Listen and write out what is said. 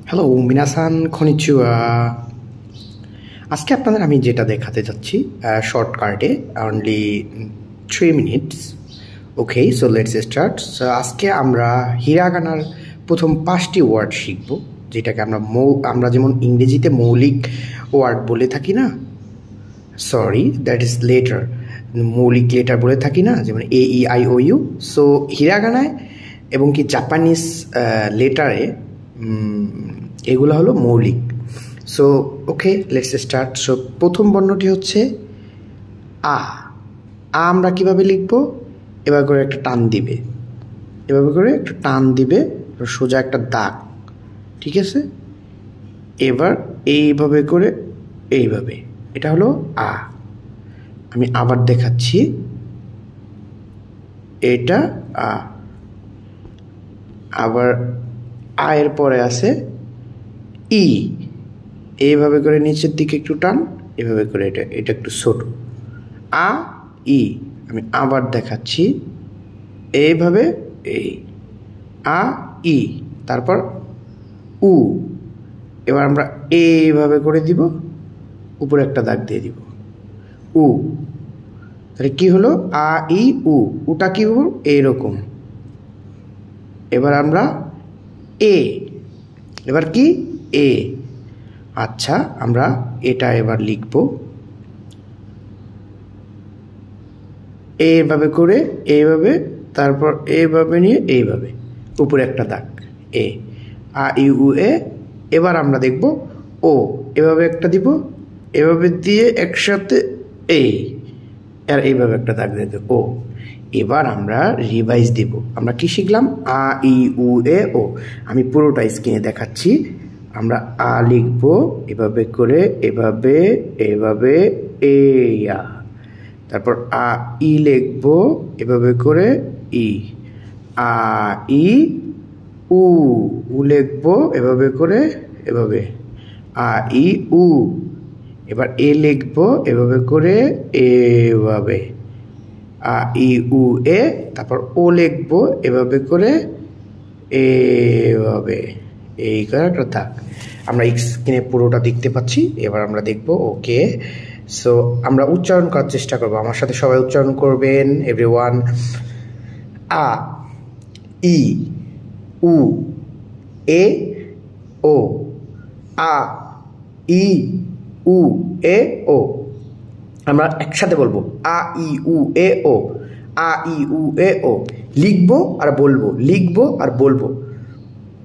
Hello মিনাসান খনিচুয়া। আজকে আপনাদের আমি যেটা দেখাতে যাচ্ছি শর্টকাটে only 3 minutes. Okay, so let's start. So আজকে আমরা হিরাগানার প্রথম 5টি ওয়ার্ড শিখব, যেটাকে আমরা যেমন ইংরেজিতে মৌলিক ওয়ার্ড বলে থাকি না, সরি দ্যাট ইজ লেটার, মৌলিক লেটার বলে থাকি না, যেমন AEIOU। সো হিরাগানায় এবং কি জাপানিজ লেটারে এগুলো হলো মৌলিক। So okay, let's start. So প্রথম বর্ণটি হচ্ছে আ। আমরা কিভাবে লিখব? এভাবে করে একটা টান দিবে, এভাবে করে একটা টান দিবে, সোজা একটা দাগ, ঠিক আছে? এবার এইভাবে করে এইভাবে, এটা হলো আ। আমি আবার দেখাচ্ছি, এটা আ। আবার আয়ের পরে আছে ই, এইভাবে করে নিচের দিকে একটু টান, এভাবে করে এটা একটু ছোট, আ ই। আমি আবার দেখাচ্ছি, এইভাবে এই আ ই, তারপর উ। এবার আমরা এইভাবে করে দিব, উপরে একটা দাগ দিয়ে দিব, উ। তাহলে কি হলো? আ ই উ। উটা কি হলো? এইরকম। এবার আমরা এ, এবার কি এ। আচ্ছা, আমরা এটা এবার লিখব এইভাবে করে, এইভাবে, তারপর এইভাবে নিয়ে এইভাবে উপরে একটা দাগ, এ, আ ই উ এ। এবার আমরা দেখব ও, এভাবে একটা দিব, এভাবে দিয়ে একসাথে এই, আর এইভাবে একটা দাগ দিয়ে দেব, ও। এবার আমরা রিভাইজ দেব। আমরা কি শিখলাম? আ ই উ এ ও। আমি পুরোটা স্ক্রিনে দেখাচ্ছি। আমরা আ লিখব এভাবে করে, এভাবে, এভাবে, এয়া। তারপর আ ই লিখব এভাবে করে, ই। আ ই উ। উ লিখব এভাবে করে, এভাবে, আ ই উ। এবার এ লিখব এভাবে করে, এভাবে, আ ই উ এ। তারপর ও লিখব এভাবে করে, এভাবে, এই করে একটা দাগ। আমরা স্ক্রিনে পুরোটা দেখতে পাচ্ছি। এবার আমরা দেখব, ওকে। সো আমরা উচ্চারণ করার চেষ্টা করব। আমার সাথে সবাই উচ্চারণ করবেন, এভরিওয়ান। আ ই উ এ ও, আ ই উ এ ও। আমরা একসাথে বলবো, আ ই উ এ ও, আ ই উ এ ও। লিখবো আর বলবো, লিখবো আর বলবো।